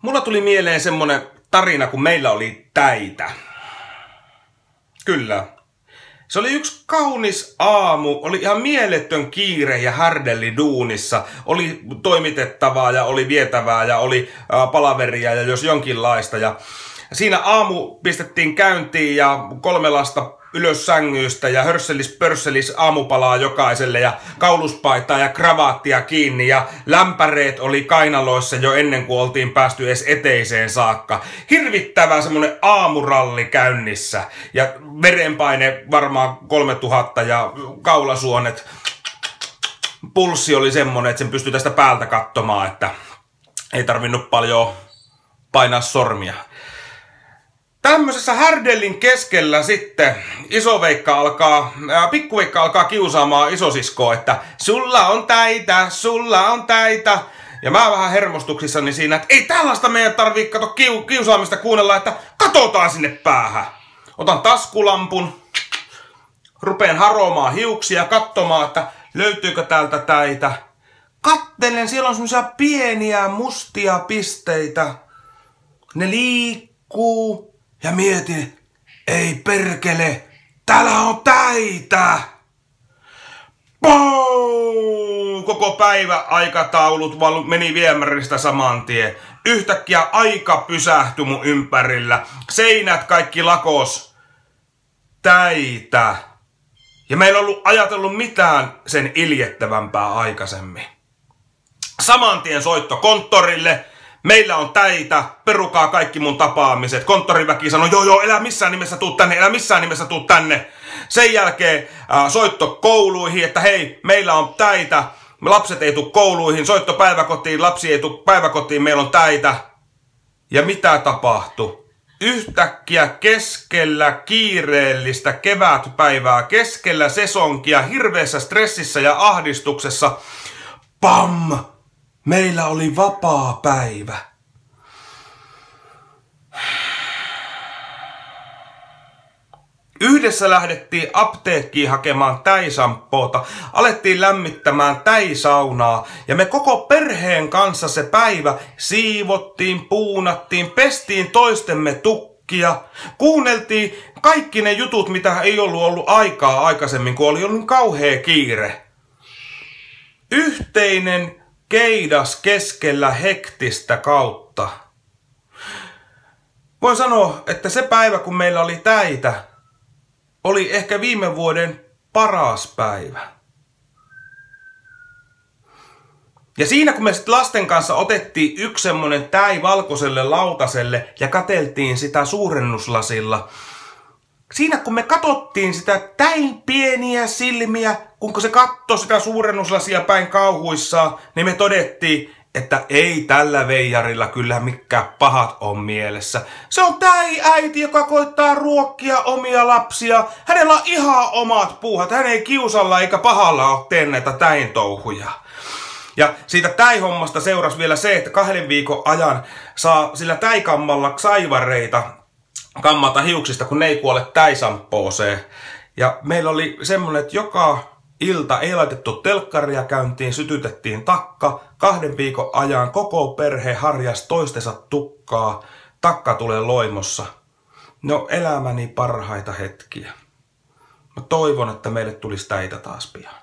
Mulla tuli mieleen semmonen tarina, kun meillä oli täitä. Kyllä. Se oli yksi kaunis aamu, oli ihan mieletön kiire ja härdelli duunissa. Oli toimitettavaa ja oli vietävää ja oli palaveria ja jos jonkinlaista. Ja siinä aamu pistettiin käyntiin ja 3 lasta ylös sängyistä ja hörsselis aamupalaa jokaiselle ja kauluspaitaa ja kravaattia kiinni ja lämpäreet oli kainaloissa jo ennen kuin oltiin päästy edes eteiseen saakka. Hirvittävä semmonen aamuralli käynnissä ja verenpaine varmaan 3000 ja kaulasuonet. Pulssi oli semmonen, että sen pystyi tästä päältä katsomaan, että ei tarvinnut paljon painaa sormia. Tämmöisessä härdellin keskellä sitten pikkuveikka alkaa kiusaamaan isosiskoa, että sulla on täitä. Ja mä vähän hermostuksissani siinä, että ei tällaista meidän tarvii kiusaamista kuunnella, että katsotaan sinne päähän. Otan taskulampun, rupeen haromaan hiuksia, katsomaan, että löytyykö täältä täitä. Kattelen, siellä on semmoisia pieniä mustia pisteitä. Ne liikkuu. Ja mietin, ei perkele, täällä on täitä! Pou! Koko päivä aikataulut meni viemäristä saman tien. Yhtäkkiä aika pysähtyi mun ympärillä. Seinät kaikki lakos. Täitä. Ja meillä ei ollut ajatellut mitään sen iljettävämpää aikaisemmin. Saman tien soitto konttorille. Meillä on täitä, perukaa kaikki mun tapaamiset. Konttoriväki sanoi, joo, älä missään nimessä tuu tänne. Sen jälkeen soitto kouluihin, että hei, meillä on täitä. Lapset ei tuu kouluihin, soitto päiväkotiin, lapsi ei tuu päiväkotiin, meillä on täitä. Ja mitä tapahtui? Yhtäkkiä keskellä kiireellistä kevätpäivää, keskellä sesonkia, hirveässä stressissä ja ahdistuksessa, pam! Meillä oli vapaa päivä. Yhdessä lähdettiin apteekkiin hakemaan täisampoota, alettiin lämmittämään täisaunaa ja me koko perheen kanssa se päivä siivottiin, puunattiin, pestiin toistemme tukkia, kuunneltiin kaikki ne jutut, mitä ei ollut aikaa aikaisemmin, kun oli ollut kauhea kiire. Yhteinen keidas keskellä hektistä kautta. Voin sanoa, että se päivä kun meillä oli täitä, oli ehkä viime vuoden paras päivä. Ja siinä kun me sitten lasten kanssa otettiin yksi semmonen täi valkoiselle lautaselle ja kateltiin sitä suurennuslasilla. Siinä kun me katsottiin sitä täin pieniä silmiä, kun se katsoi sitä suurennuslasia päin kauhuissaan, niin me todettiin, että ei tällä veijarilla kyllä mikään pahat on mielessä. Se on äiti, joka koittaa ruokkia omia lapsia. Hänellä on ihan omat puuhat. Hän ei kiusalla eikä pahalla ole tehnyt näitä täin touhuja. Ja siitä täihommasta seurasi vielä se, että 2 viikon ajan saa sillä täikammalla saivareita kammata hiuksista, kun ne ei kuole täisampooseen. Ja meillä oli semmonen, että joka ilta ei laitettu telkkaria käyntiin, sytytettiin takka. 2 viikon ajan koko perhe harjas toistensa tukkaa. Takka tulee loimossa. No elämäni parhaita hetkiä. Mä toivon, että meille tulisi täitä taas pian.